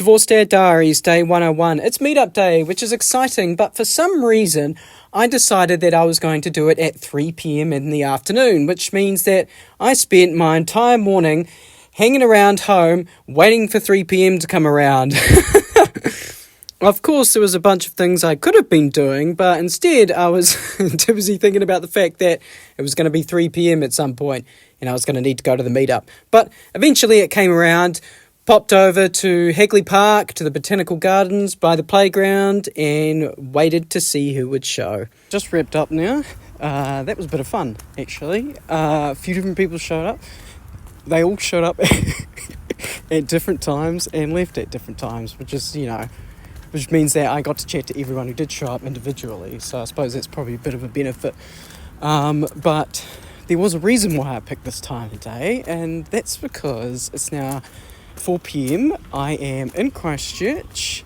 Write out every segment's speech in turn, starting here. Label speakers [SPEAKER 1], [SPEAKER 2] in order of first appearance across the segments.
[SPEAKER 1] Divorce Dad Diaries, day 101. It's meetup day, which is exciting, but for some reason, I decided that I was going to do it at 3 p.m. in the afternoon, which means that I spent my entire morning hanging around home, waiting for 3 p.m. to come around. Of course, there was a bunch of things I could have been doing, but instead I was too busy thinking about the fact that it was going to be 3 p.m. at some point, and I was going to need to go to the meetup. But eventually it came around. Popped over to Hagley Park, to the Botanical Gardens by the playground, and waited to see who would show. Just wrapped up now. That was a bit of fun, actually. A few different people showed up. They all showed up at different times and left at different times, which means that I got to chat to everyone who did show up individually. So I suppose that's probably a bit of a benefit. But there was a reason why I picked this time of day, and that's because it's now 4 p.m. I am in Christchurch,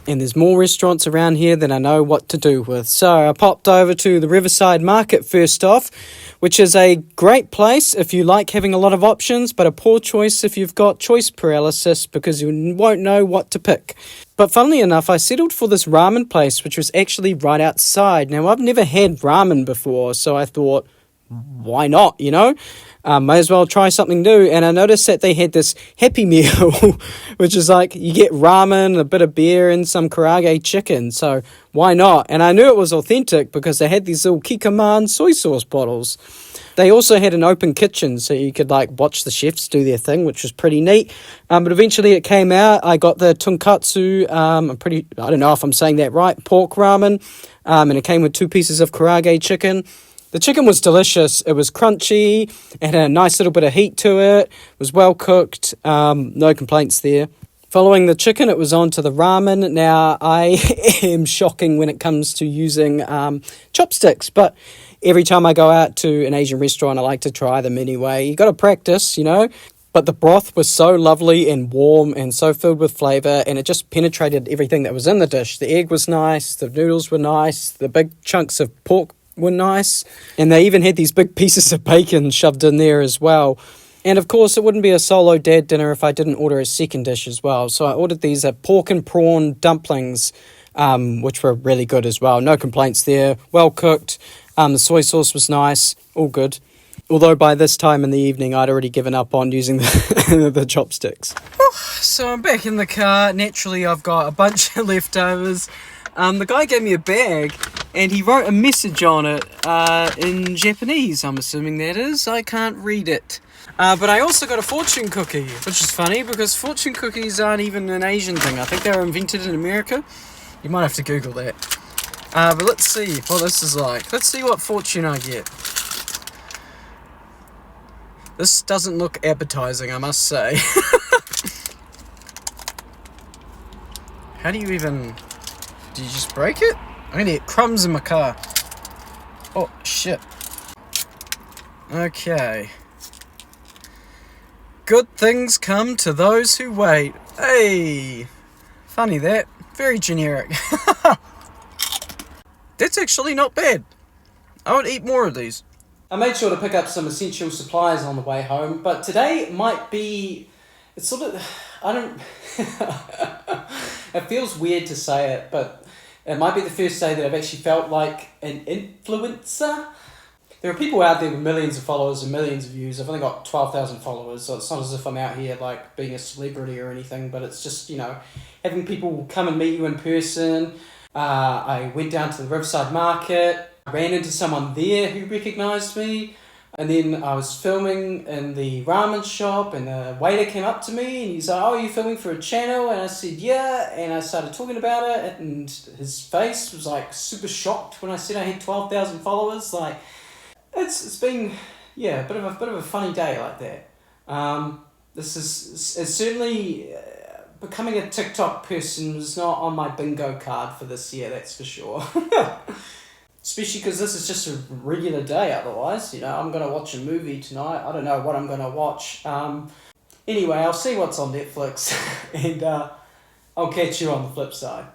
[SPEAKER 1] and there's more restaurants around here than I know what to do with. So I popped over to the Riverside Market first off, which is a great place if you like having a lot of options, but a poor choice if you've got choice paralysis because you won't know what to pick. But funnily enough, I settled for this ramen place, which was actually right outside. Now, I've never had ramen before, so I thought, why not, May as well try something new. And I noticed that they had this Happy Meal, which is like you get ramen, a bit of beer, and some karage chicken. So why not? And I knew it was authentic because they had these little Kikkoman soy sauce bottles. They also had an open kitchen, so you could watch the chefs do their thing, which was pretty neat. But eventually it came out. I got the tonkatsu, I don't know if I'm saying that right, pork ramen. And it came with 2 pieces of karage chicken. The chicken was delicious. It was crunchy. It had a nice little bit of heat to it. It was well cooked. No complaints there. Following the chicken, it was on to the ramen. Now, I am shocking when it comes to using chopsticks, but every time I go out to an Asian restaurant, I like to try them anyway. You got to practice, But the broth was so lovely and warm and so filled with flavour, and it just penetrated everything that was in the dish. The egg was nice. The noodles were nice. The big chunks of pork were nice, and they even had these big pieces of bacon shoved in there as well. And of course it wouldn't be a solo dad dinner if I didn't order a second dish as well, so I ordered these pork and prawn dumplings, which were really good as well. No complaints there, well cooked. The soy sauce was nice, all good, although by this time in the evening I'd already given up on using the chopsticks. So I'm back in the car. Naturally I've got a bunch of leftovers. The guy gave me a bag and he wrote a message on it in Japanese, I'm assuming that is. I can't read it. But I also got a fortune cookie, which is funny because fortune cookies aren't even an Asian thing. I think they were invented in America. You might have to Google that. But let's see what this is like. Let's see what fortune I get. This doesn't look appetizing, I must say. How do you even... Do you just break it? I'm gonna get crumbs in my car. Oh, shit. Okay. Good things come to those who wait. Hey! Funny that. Very generic. That's actually not bad. I would eat more of these. I made sure to pick up some essential supplies on the way home, but today might be... It's sort of... I don't... It feels weird to say it, but it might be the first day that I've actually felt like an influencer. There are people out there with millions of followers and millions of views. I've only got 12,000 followers, so it's not as if I'm out here being a celebrity or anything, but it's just, having people come and meet you in person. I went down to the Riverside Market. I ran into someone there who recognised me. And then I was filming in the ramen shop and the waiter came up to me and he's like, "Oh, are you filming for a channel?" And I said, "Yeah." And I started talking about it and his face was super shocked when I said I had 12,000 followers. It's been, a bit of a funny day like that. It's certainly becoming a TikTok person was not on my bingo card for this year, that's for sure. Especially because this is just a regular day otherwise. I'm going to watch a movie tonight. I don't know what I'm going to watch. Anyway, I'll see what's on Netflix and I'll catch you on the flip side.